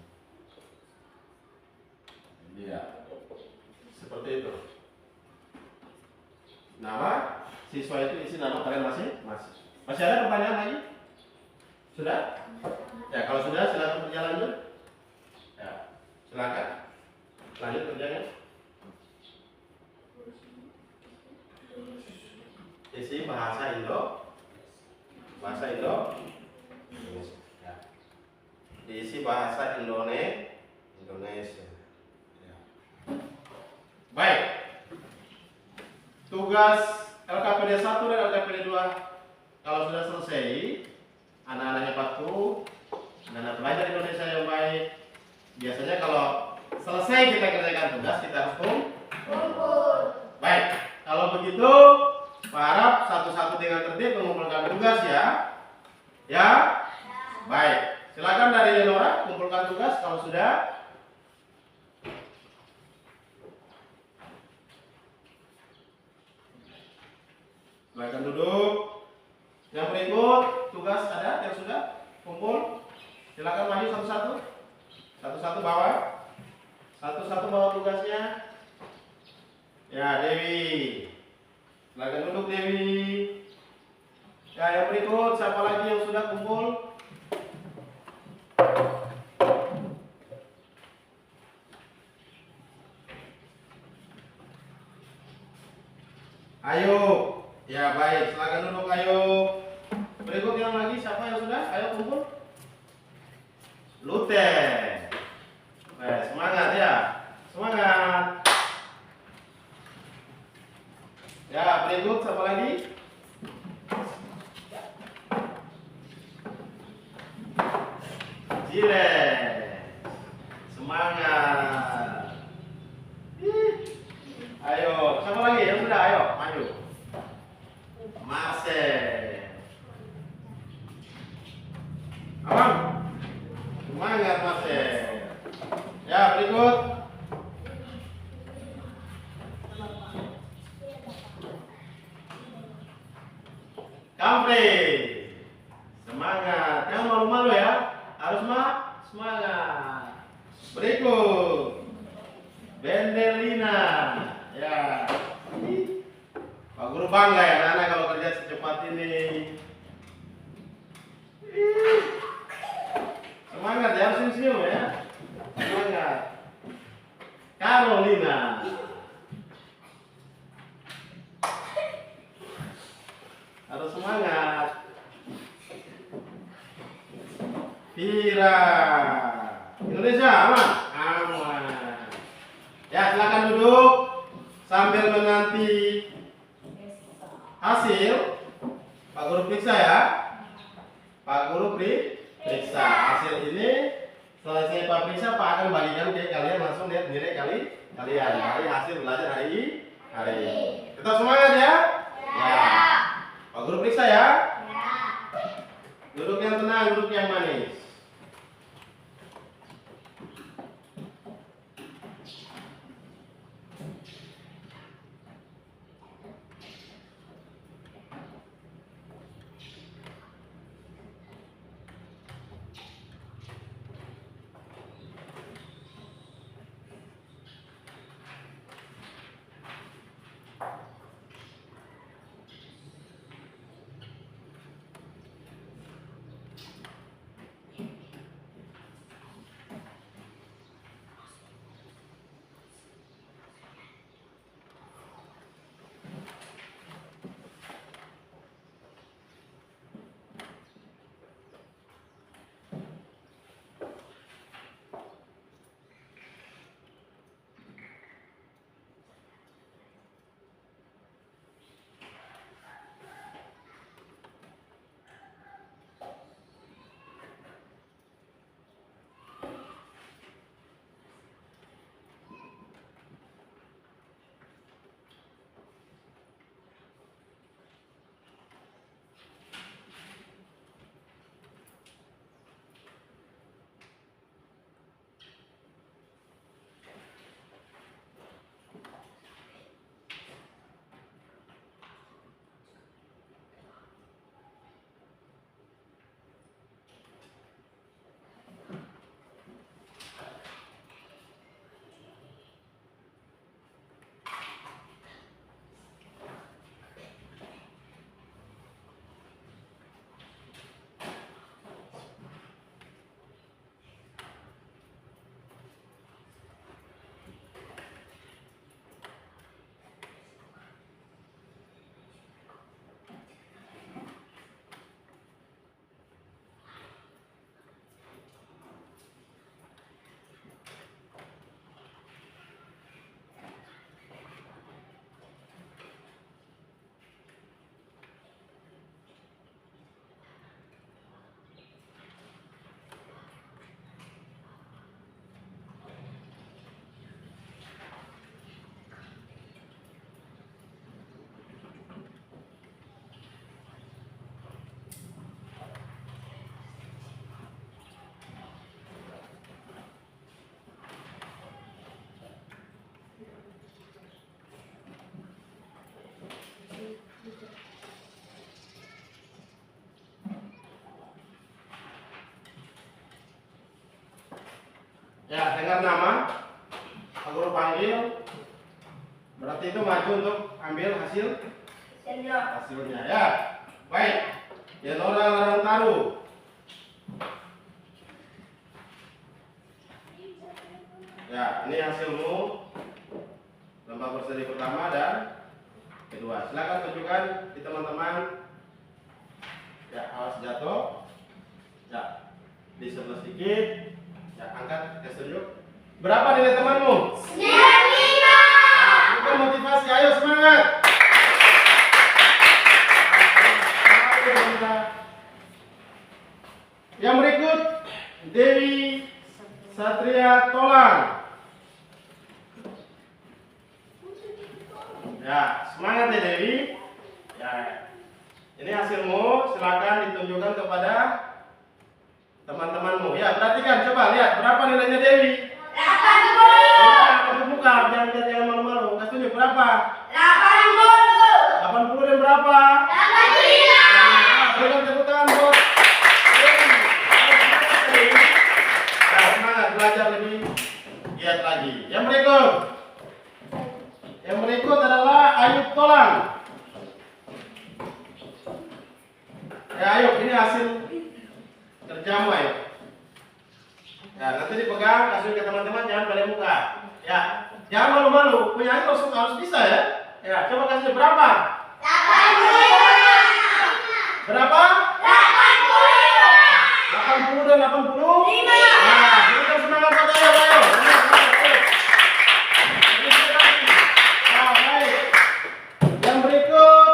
S1: Iya, seperti itu. Nama siswa itu isi nama kalian masing-masing. Masih ada pertanyaan lagi? Sudah? Ya, kalau sudah silakan berjalan lanjut. Ya, silakan. Lanjut kerjanya. Isi bahasa Indonesia. Ya. Diisi bahasa Indonesia. Ya. Baik. Tugas LKPD 1 dan LKPD 2 kalau sudah selesai, anak-anaknya patuh, anak-anak belajar Indonesia yang baik. Biasanya kalau selesai kita kerjakan tugas, kita harus kumpul. Baik, kalau begitu Pak harap satu-satu dengan tertib mengumpulkan tugas ya. Ya? Baik, silakan dari Lenora kumpulkan tugas kalau sudah. Silakan duduk. Yang berikut tugas ada yang sudah kumpul. Silakan maju satu-satu. Satu-satu bawa. Satu-satu bawa tugasnya. Ya, Dewi. Silakan duduk Dewi. Ya, yang berikut siapa lagi yang sudah kumpul? Ayo. Ya, baik. Silakan duduk ayo. Berikut yang lagi siapa yang sudah? Ayo kumpul. Luther. Semangat ya. Semangat. Ya, berikut siapa lagi? Jile. Ya, berikut. Kampre. Semangat. Jangan malu-malu ya. Harus semangat. Berikut. Bendelina. Ya. Pak Guru bangga ya anak kalau kerja secepat ini. Semangat ya, senyum-senyum ya. Semangat. Carolina. Harus semangat. Vira. Indonesia aman? Aman. Ya, silakan duduk sambil menanti hasil. Pak Guru periksa ya. Pak Guru periksa hasil ini. Selesai Pak periksa, Pak akan bagikan ke kalian, langsung lihat nilai kalian dari hasil belajar hari ini. Tetap semangat ya. Ya. Pak Guru periksa ya. Duduk yang tenang, duduk yang manis. Ya, dengar nama, Pak Guru panggil, berarti itu maju untuk ambil hasilnya. Ya, baik. Yenora Larangtaru. Ya, ini hasilmu lembar berseri pertama dan kedua. Silakan tunjukkan di teman-teman. Ya, awas jatuh. Ya, di sebelah sedikit. Ya, angkat ke tunjuk. Berapa nilai temanmu? 95. Nah, itu motivasi. Ayo semangat. Yang berikut Dewi Satria Tolang. Ya, semangat ya Dewi. Ya, ini hasilmu. Silakan ditunjukkan kepada teman-temanmu. Ya, perhatikan, coba lihat berapa nilainya Dewi. Giat lagi. Yang berikut. Yang berikut adalah Ayub Tolang. Ya Ayub, ini hasil kerjamu Ayub. Ya, nanti dipegang, kasih ke teman-teman, jangan balik muka. Ya, jangan malu-malu. Punya harus bisa ya. Ya, coba kasih berapa?
S2: 85.
S1: Berapa? 80 dan 80?
S2: 5.
S1: Nah, berikan semangat buat Ayub, ayo. Nah, baik. Yang berikut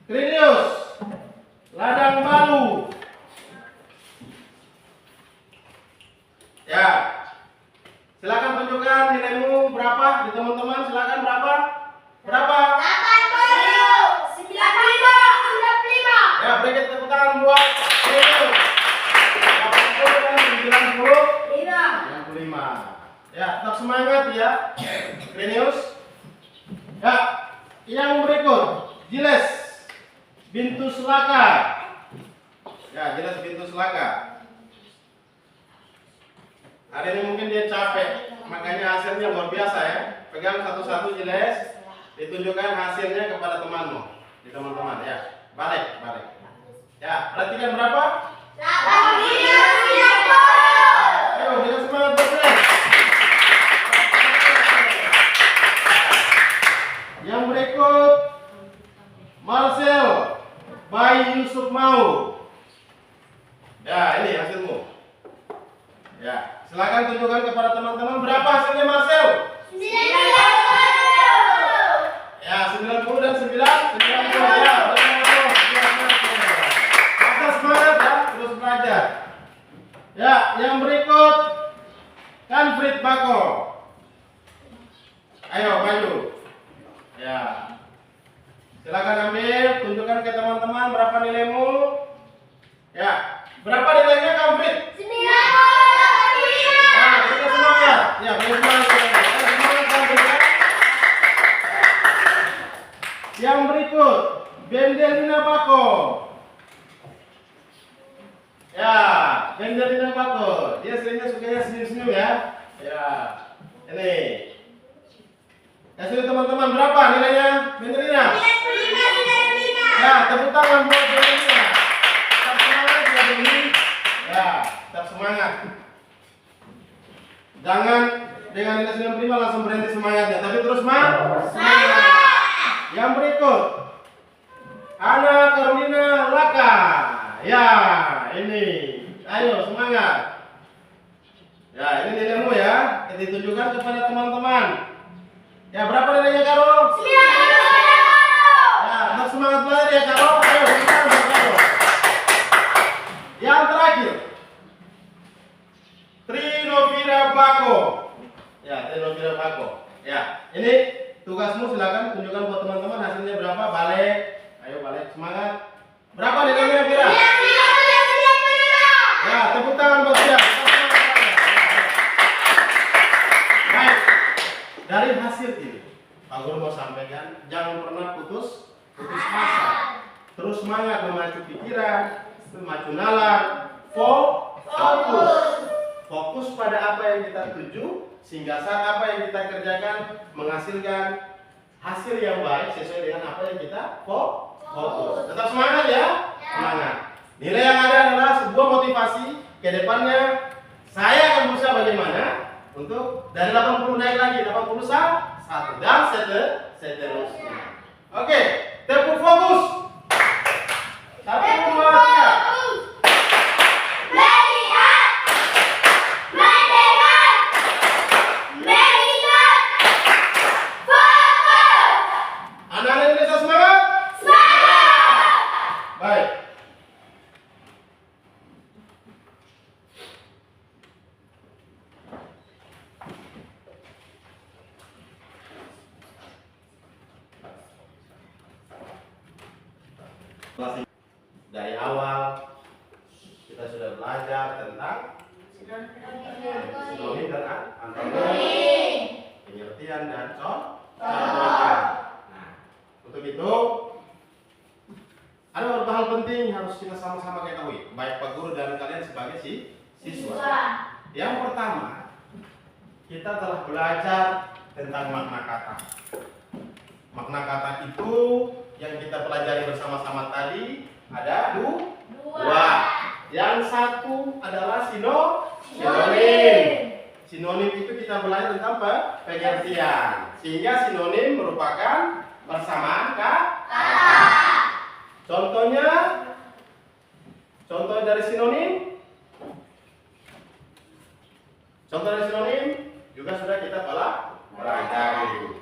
S1: Trinius Ladang Balu. Ya. Silakan tunjukkan nilaimu berapa di teman-teman, silakan berapa? Berapa?
S2: 80. 95. 95.
S1: Ya, berikan tepuk tangan buat Trinius. 80 dan 90. 65. Ya, tetap semangat ya, Trinius. Ya, yang berikut, Jiles Bintu Selaka. Ya, Jiles Bintu Selaka. Hari ini mungkin dia capek, makanya hasilnya luar biasa ya. Pegang satu-satu Jiles, ditunjukkan hasilnya kepada temanmu, di teman-teman ya. Balik. Ya, perhatikan berapa?
S2: 89.
S1: Ayo, dengan semangat bergerak. Yang berikut Marcel Bayi Yusuf Mau. Ya, ini hasilmu. Ya, silakan tunjukkan kepada teman-teman berapa hasilnya Marcel.
S2: 90.
S1: Ya, 90 dan 90 ya. Masa semangat ya, terus belajar. Ya, yang berikut Kanfrid Bako. Ayo, maju. Ya. Silakan ambil, tunjukkan ke teman-teman berapa nilaimu. Ya, berapa nilainya Kanfrid?
S2: 95.
S1: Nah, kita semangat. Ya, beri semangat. Semangat Kanfrid ya. Yang berikut Bendelina Bako. Ya, Bendelina Bako. Dia seringnya sukanya senyum-senyum ya. Ya, ini. Kasih teman-teman berapa nilainya Bendelina?
S2: 95.
S1: Ya, tepuk tangan buat Bendelina. Tetap semangat ya Bendelina. Ya, tetap semangat. Jangan dengan nilai 95 langsung berhenti semangatnya, tapi terus semangat. Yang berikut Ana Carolina Laka. Ya, ini. Ayo semangat. Ya, ini nilaimu ya. Ditunjukkan kepada teman-teman. Ya, berapa nilainya Karo?
S2: 90.
S1: Ya, tetap semangat belajar ya Karo. Ayo, semangat Karo. Yang terakhir Trinovira Bako. Ya, Trinovira Bako. Ya, ini tugasmu, silakan tunjukkan buat teman-teman hasilnya berapa. Balik. Ayo balik, semangat. Berapa nilainya Vira?
S2: 95.
S1: Ya, tepuk tangan buat dia. Baik. Dari hasil ini, Pak Guru mau sampaikan, jangan pernah putus asa. Terus semangat, memacu pikiran, memacu nalar, fokus. Fokus pada apa yang kita tuju, sehingga saat apa yang kita kerjakan menghasilkan hasil yang baik sesuai dengan apa yang kita fokus. Tetap semangat ya, semangat. Nilai yang ada adalah sebuah motivasi ke depannya. Saya akan berusaha bagaimana untuk dari 80 naik lagi 81 dan seterusnya. Oke, tepuk fokus. 1, 2, 3. Anak-anak Indonesia semangat? Baik. Dari awal kita sudah belajar tentang sinonim dan antonim, pengertian dan contoh. Nah, untuk itu ada beberapa hal penting yang harus kita sama-sama ketahui, baik Pak Guru dan kalian sebagai siswa. Yang pertama, kita telah belajar tentang makna kata. Makna kata itu yang kita pelajari bersama-sama tadi ada dua. Yang satu adalah sinonim. Sinonim itu kita belajar tentang pengertian. Sehingga sinonim merupakan persamaan kata. Contoh dari sinonim. Contoh dari sinonim juga sudah kita pelajari.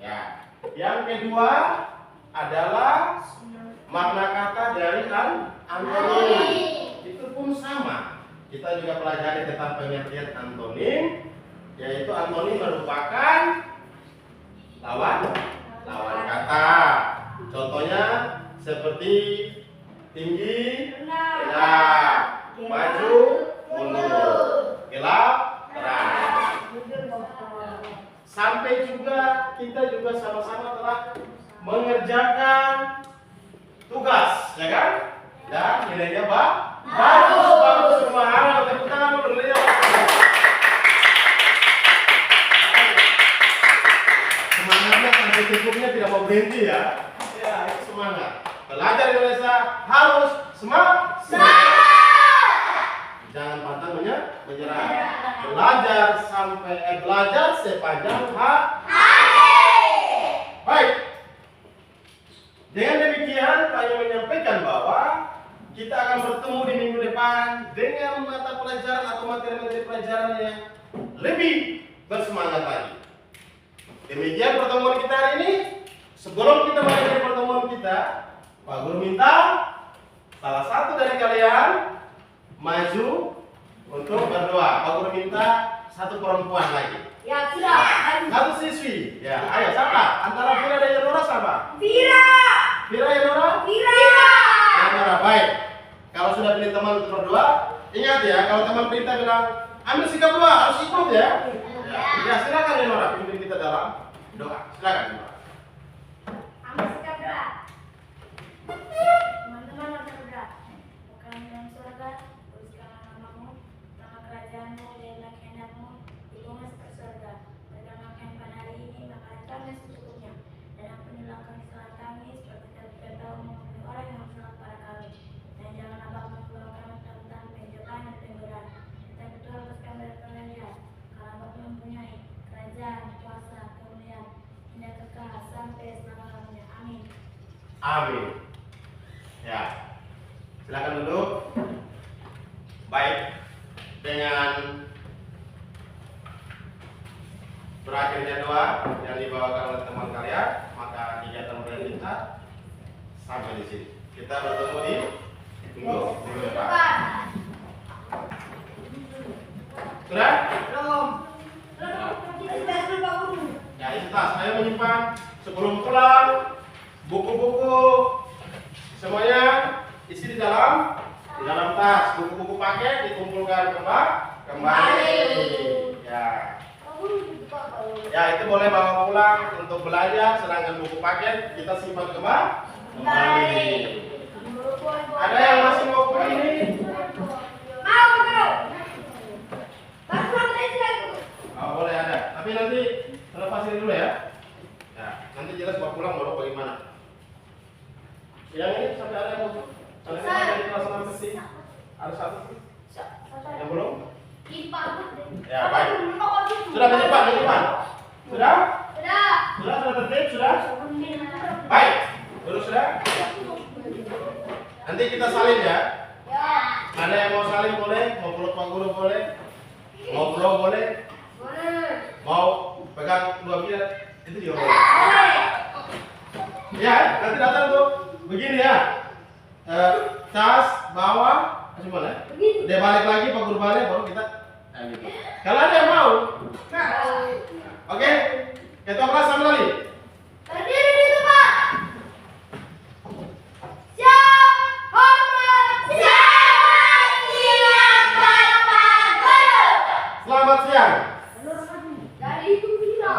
S1: Ya. Yang kedua adalah makna kata dari antonim. Itu pun sama. Kita juga pelajari tentang pengertian antonim, yaitu antonim merupakan lawan kata. Contohnya seperti tinggi, rendah, maju, mundur, gelap, terang. Sampai juga kita juga sama-sama telah mengerjakan tugas, ya kan? Dan nilainya bagus semua. Halo, tepuk tangan dulu nilainya bagus. Semangatnya sampai cukupnya tidak mau berhenti ya. Ya, itu semangat. Belajar Indonesia harus semangat. Jangan pantang menyerah. Belajar sepanjang hari. Baik. Dengan demikian, saya menyampaikan bahwa kita akan bertemu di minggu depan dengan mata pelajaran atau materi-materi pelajaran yang lebih bersemangat lagi. Demikian pertemuan kita hari ini. Sebelum kita mulai pertemuan kita, Pak Guru minta salah satu dari kalian maju untuk berdoa. Pak Guru minta satu perempuan lagi.
S2: Ya, sudah.
S1: Satu siswi. Ya, ayo siapa? Antara Vira dan Yonora siapa?
S2: Vira,
S1: Yonora? Yonora, baik. Kalau sudah pilih teman untuk berdoa, ingat ya, kalau teman perintah bilang ambil sikap doa, harus ikut ya. Ya, silakan Yonora, pimpin kita dalam doa. Silakan Yonora.
S2: ambil sikap doa. Teman-teman harus berdoa. Bukan dalam surga, tuliskanlah namamu, nama kerajaanmu, jadilah kehendakmu di bumi seperti surga. Berikan makan pada hari ini, makanan kami secukupnya, dan ampunilah kesalahan kami seperti kita tahu mengampuni orang yang bersalah pada kami. Dan jangan abang membawa kami dalam pencobaan dan penggoda. Kita betul atas kami dari kalian, karena Bapa mempunyai kerajaan, kuasa, kemuliaan, hingga kekal sampai selama-lamanya. Amin.
S1: Amin. Ya, silakan duduk. Baik, dengan berakhirnya doa yang dibawakan oleh teman kalian, maka kegiatan belajar kita sampai di sini. Kita bertemu di minggu depan. Sudah?
S2: Belum.
S1: Ya, itu tas. Saya menyimpan sebelum pulang buku-buku semuanya isi di dalam tas. Buku-buku paket dikumpulkan kembali. Ya, itu boleh bawa pulang untuk belajar. Sedangkan buku paket kita simpan kembali. Ada yang masih mau buku ini?
S2: Mau betul.
S1: Oh, boleh ada. Tapi nanti lepas ini dulu ya. Ya, nanti jelas bawa pulang baru bagaimana. Yang ini sampai ada yang mau? Ada yang dari kelas 6 ke sini? Ada satu? Yang belum? Ya, baik. Sudah menyimpan? Sudah? Sudah tertib? Sudah? Baik. Terus sudah? Nanti kita salin ya. Ada yang mau salin boleh, mau peluk Pak Guru boleh, mau peluk boleh, mau pegang dua biar itu juga boleh. Ya, nanti datang tuh begini ya. Tas bawah, gimana? Dia balik lagi, Pak Guru balik, baru kita. Gitu. Kalau ada yang mau, oke, kita kelas sama kali.
S2: Berdiri di tempat. Siap, hormat, siang, Bapak Guru.
S1: Selamat siang.
S2: Dari itu Vira.